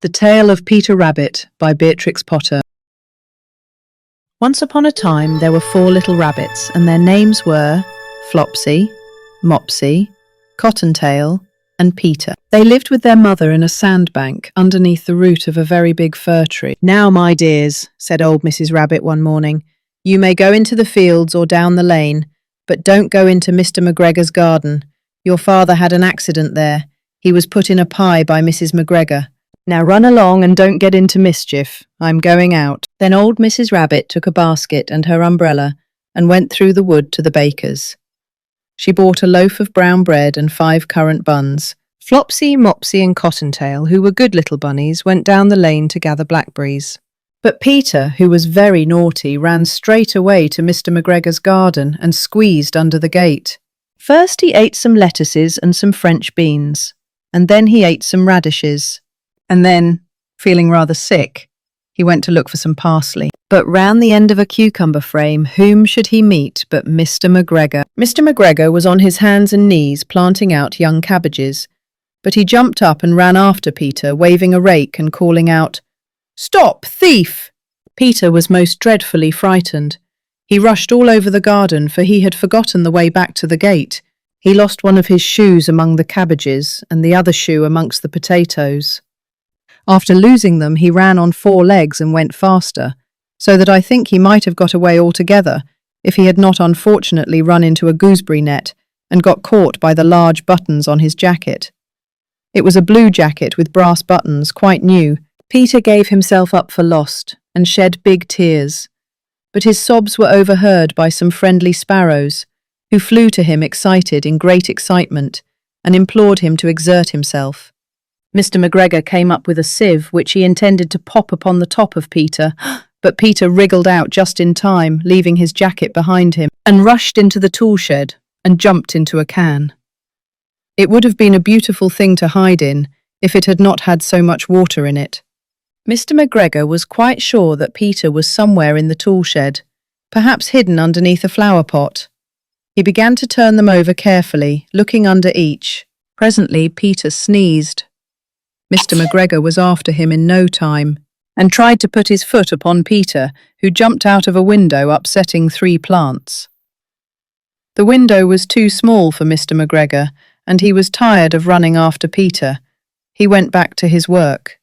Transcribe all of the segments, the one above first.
The Tale of Peter Rabbit by Beatrix Potter. Once upon a time there were 4 little rabbits, and their names were Flopsy, Mopsy, Cottontail, and Peter. They lived with their mother in a sandbank underneath the root of a very big fir tree. "Now, my dears," said old Mrs. Rabbit one morning, "you may go into the fields or down the lane, but don't go into Mr. McGregor's garden. Your father had an accident there. He was put in a pie by Mrs. McGregor. Now run along and don't get into mischief. I'm going out." Then old Mrs. Rabbit took a basket and her umbrella and went through the wood to the baker's. She bought a loaf of brown bread and 5 currant buns. Flopsy, Mopsy and Cottontail, who were good little bunnies, went down the lane to gather blackberries. But Peter, who was very naughty, ran straight away to Mr. McGregor's garden and squeezed under the gate. First he ate some lettuces and some French beans, and then he ate some radishes. And then, feeling rather sick, he went to look for some parsley. But round the end of a cucumber frame, whom should he meet but Mr. McGregor? Mr. McGregor was on his hands and knees planting out young cabbages, but he jumped up and ran after Peter, waving a rake and calling out, "Stop, thief!" Peter was most dreadfully frightened. He rushed all over the garden, for he had forgotten the way back to the gate. He lost one of his shoes among the cabbages and the other shoe amongst the potatoes. After losing them, he ran on 4 legs and went faster, so that I think he might have got away altogether if he had not unfortunately run into a gooseberry net and got caught by the large buttons on his jacket. It was a blue jacket with brass buttons, quite new. Peter gave himself up for lost and shed big tears, but his sobs were overheard by some friendly sparrows, who flew to him excited in great excitement and implored him to exert himself. Mr. McGregor came up with a sieve which he intended to pop upon the top of Peter, but Peter wriggled out just in time, leaving his jacket behind him, and rushed into the tool shed and jumped into a can. It would have been a beautiful thing to hide in if it had not had so much water in it. Mr. McGregor was quite sure that Peter was somewhere in the tool shed, perhaps hidden underneath a flower pot. He began to turn them over carefully, looking under each. Presently Peter sneezed. Mr. McGregor was after him in no time, and tried to put his foot upon Peter, who jumped out of a window, upsetting 3 plants. The window was too small for Mr. McGregor, and he was tired of running after Peter. He went back to his work.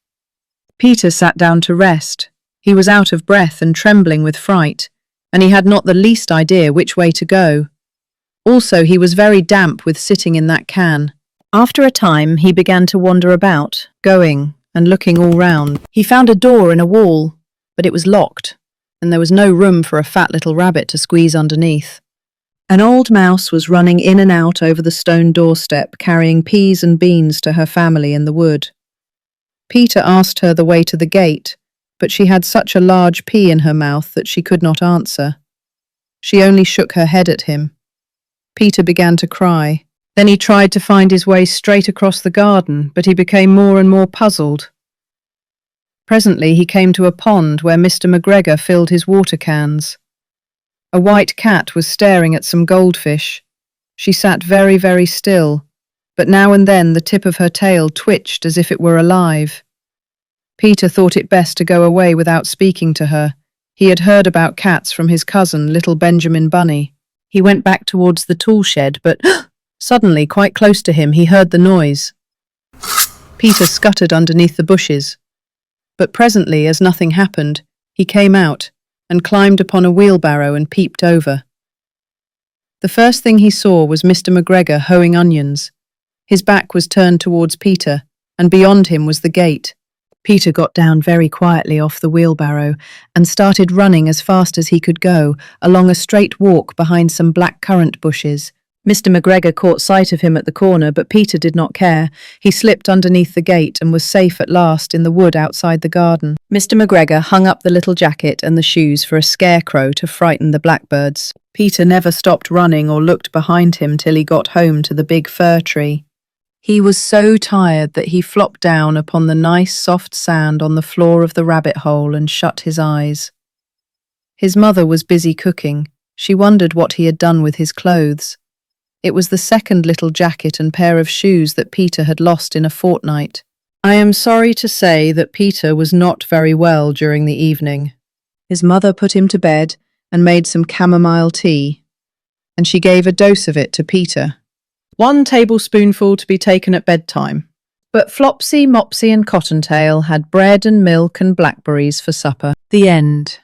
Peter sat down to rest. He was out of breath and trembling with fright, and he had not the least idea which way to go. Also, he was very damp with sitting in that can. After a time, he began to wander about, going and looking all round. He found a door in a wall, but it was locked, and there was no room for a fat little rabbit to squeeze underneath. An old mouse was running in and out over the stone doorstep, carrying peas and beans to her family in the wood. Peter asked her the way to the gate, but she had such a large pea in her mouth that she could not answer. She only shook her head at him. Peter began to cry. Then he tried to find his way straight across the garden, but he became more and more puzzled. Presently he came to a pond where Mr. McGregor filled his water cans. A white cat was staring at some goldfish. She sat very, very still, but now and then the tip of her tail twitched as if it were alive. Peter thought it best to go away without speaking to her. He had heard about cats from his cousin, little Benjamin Bunny. He went back towards the tool shed, but suddenly, quite close to him, he heard the noise. Peter scuttered underneath the bushes, but presently, as nothing happened, he came out and climbed upon a wheelbarrow and peeped over. The first thing he saw was Mr. McGregor hoeing onions. His back was turned towards Peter, and beyond him was the gate. Peter got down very quietly off the wheelbarrow and started running as fast as he could go along a straight walk behind some black currant bushes. Mr. McGregor caught sight of him at the corner, but Peter did not care. He slipped underneath the gate and was safe at last in the wood outside the garden. Mr. McGregor hung up the little jacket and the shoes for a scarecrow to frighten the blackbirds. Peter never stopped running or looked behind him till he got home to the big fir tree. He was so tired that he flopped down upon the nice soft sand on the floor of the rabbit hole and shut his eyes. His mother was busy cooking. She wondered what he had done with his clothes. It was the second little jacket and pair of shoes that Peter had lost in a fortnight. I am sorry to say that Peter was not very well during the evening. His mother put him to bed and made some chamomile tea, and she gave a dose of it to Peter. 1 tablespoonful to be taken at bedtime. But Flopsy, Mopsy and Cottontail had bread and milk and blackberries for supper. The end.